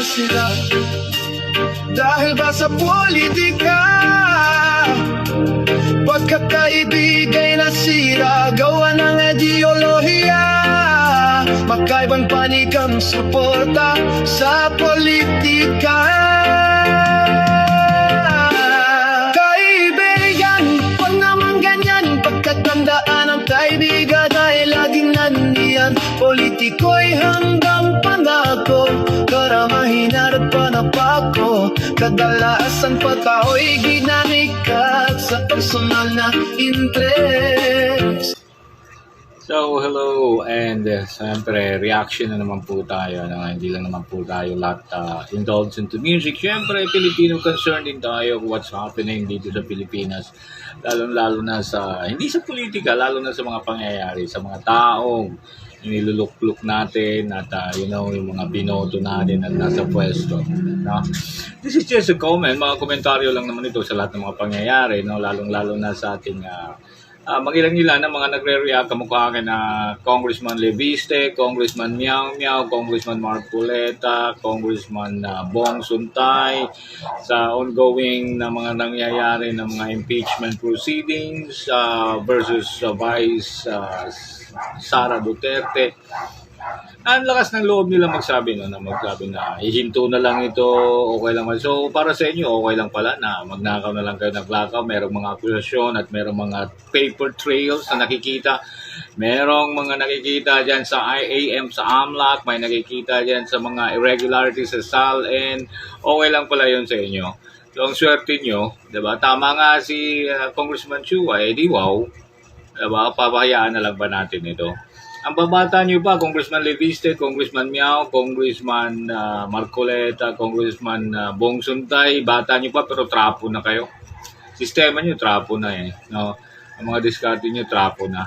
sila dahil ba sa politika? Pagkakaibigay nasira, gawa ng ideolohiya, makaibang panikang suporta sa politika. Kaibigan, wag naman ganyan, pagkatandaan ang kaibigan ay laging nandiyan. Politiko'y hanggang panako, karamahin at panapako, kadalasan pa tao'y ginamikat sa personal na interest. So, hello, and siyempre, reaction na naman po tayo. Hindi lang naman po tayo lahat indulge into music. Siyempre, Filipino concerned din tayo kung what's happening dito sa Pilipinas. Lalo na sa, hindi sa politika, lalo na sa mga pangyayari, sa mga taong nilulukluk natin at yung mga binoto natin at nasa pwesto. No? This is just a comment, mga komentaryo lang naman ito sa lahat ng mga pangyayari, no? Lalong-lalo na sa ating magilang-ilan na mga nagre-react kamukha akin na Congressman Leviste, Congressman Miao Miao, Congressman Marcoleta, Congressman Bong Suntay sa ongoing na mga nangyayari ng mga impeachment proceedings versus Vice Sara Duterte. Ang lakas ng loob nila magsabi na hihinto na lang ito, okay lang. So para sa inyo, okay lang pala na magnakaw na lang kayo, naglakaw. Merong mga akusasyon at merong mga paper trails na nakikita. Merong mga nakikita dyan sa IAM sa AMLAC, may nakikita dyan sa mga irregularities sa SALN. Okay lang pala yun sa inyo. So ang swerte nyo, diba? Tama nga si Congressman Chua, di wow. Diba? Papahayaan na lang ba natin ito? Ang babata nyo pa, Congressman Leviste, Congressman Miao, Congressman Marcoleta, Congressman Bong Suntay, bata nyo pa pero trapo na kayo. Sistema nyo, trapo na eh. No? Ang mga diskarte nyo, trapo na.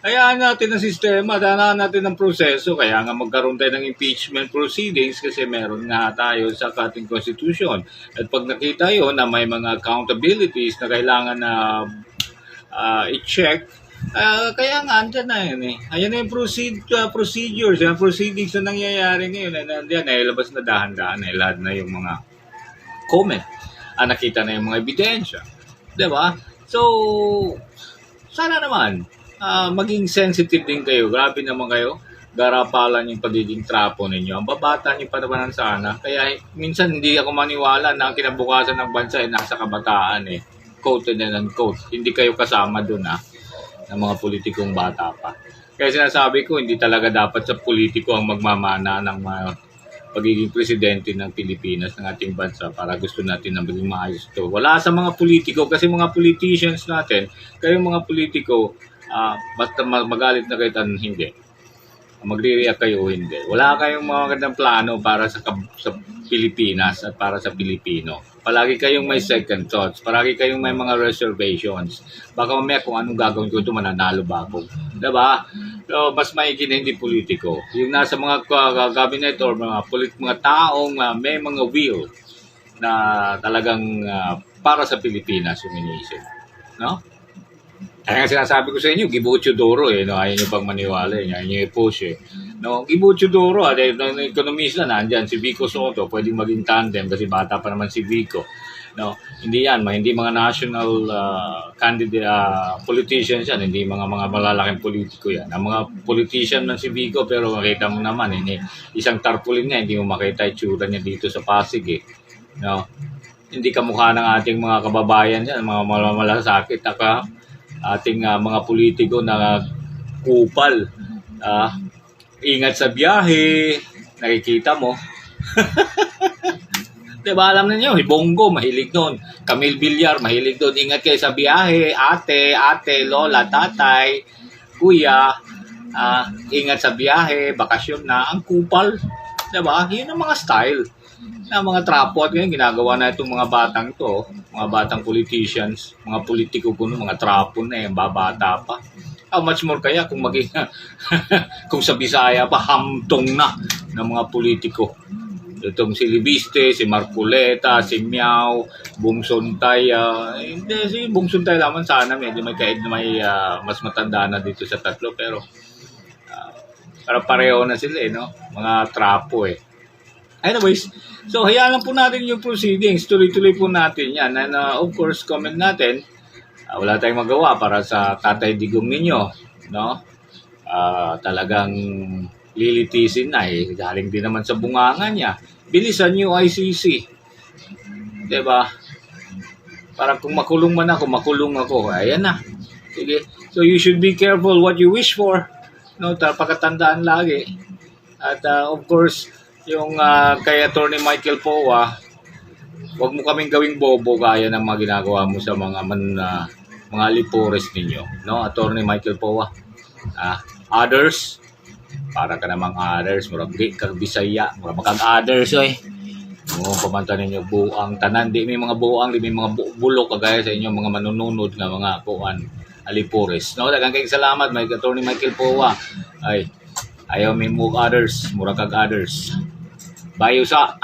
Hayaan natin ang sistema, hayaan natin ang proseso, kaya nga magkaroon tayo ng impeachment proceedings kasi meron nga tayo sa ating constitution. At pag nakita yun na may mga accountabilities na kailangan na i-check, kaya nga, andyan na yun eh. Ayan na yung procedures, yung proceedings na nangyayari ngayon. Nandiyan, nailabas na dahan-dahan, lahat na yung mga comment. Nakita na yung mga ebidensya. Diba? So, sana naman, maging sensitive din kayo. Grabe naman kayo. Garapalan yung pagiging trapo ninyo. Ang babata nyo pa naman sana. Kaya minsan hindi ako maniwala na ang kinabukasan ng bansa ay nasa kabataan eh. Quoted and unquote. Hindi kayo kasama dun ng mga politikong bata pa. Kaya sinasabi ko, hindi talaga dapat sa politiko ang magmamana ng pagiging presidente ng Pilipinas, ng ating bansa, para gusto natin na maging maayos ito. Wala sa mga politiko, kasi mga politicians natin, kayong mga politiko, basta magalit na kayo, hindi. Magre-react kayo, hindi. Wala kayong mga magandang plano para sa Pilipinas at para sa Pilipino. Palagi kayong may second thoughts. Palagi kayong may mga reservations. Baka mamaya kung anong gagawin ko ito, mananalo ba ako? Diba? So, mas maigi na hindi politiko. Yung nasa mga cabinet or mga taong may mga will na talagang para sa Pilipinas yung iniisip. No? Kaya sinasabi ko sa inyo, Gibucho Doro no? Ayaw nyo pang maniwala, ayaw nyo i-push No? Gibucho Doro, ng ekonomista nandyan, si Vico Soto, pwedeng maging tandem kasi bata pa naman si Vico. No? Hindi yan, hindi mga national politicians yan, hindi mga malalaking politiko yan. Ang mga politician man si Vico, pero makita mo naman, isang tarpaulin niya, hindi mo makita itsura niya dito sa Pasig No? Hindi kamukha ng ating mga kababayan yan, mga malasakit, ating mga politiko na kupal. Ingat sa biyahe, nakikita mo. Diba, alam na niyo, Bongo, mahilig doon. Camille Villar, mahilig doon. Ingat kayo sa biyahe, ate, lola, tatay, kuya. Ingat sa biyahe, bakasyon na. Ang kupal. Diba? Yun ang mga style na mga trapo at ngayon ginagawa na itong mga batang to, mga batang politicians, mga politiko kuno, mga trapo na yung babata pa. How much more kaya kung maging kung sa Bisaya pa hamtong na ng mga politiko. Itong si Leviste, si Marcoleta, si Miao, Bong Suntay, hindi si Bong Suntay lamang sana medyo may mas matanda na dito sa tatlo pero para pareho na sila no? Mga trapo Anyways, so hayaan lang po natin yung proceedings. Tuloy-tuloy po natin yan. And of course, comment natin. Wala tayong magawa para sa Tatay Digong ninyo. No? Talagang lilitisin na eh. Galing din naman sa bunganga niya. Bilisan niyo ICC. Diba? Para kung makulong man ako, makulong ako. Ayan na. Sige. So you should be careful what you wish for. No, pagkatandaan lagi. At of course, yung kay Attorney Michael Powa, wag mo kaming gawing bobo gaya ng mga ginagawa mo sa mga mga lipores ninyo. No, Attorney Michael Powa. Others, para ka namang others, murag di kag Bisaya, murag makag others oy. Oo, pamanta ninyo buang tanan, di may mga buang, di may mga bulok kagaya sa inyo mga manununod nga mga kuan alipores. No, daghang kay salamat may Attorney Michael Powa. Ay ayaw may move others, murag kag others. Bayo sa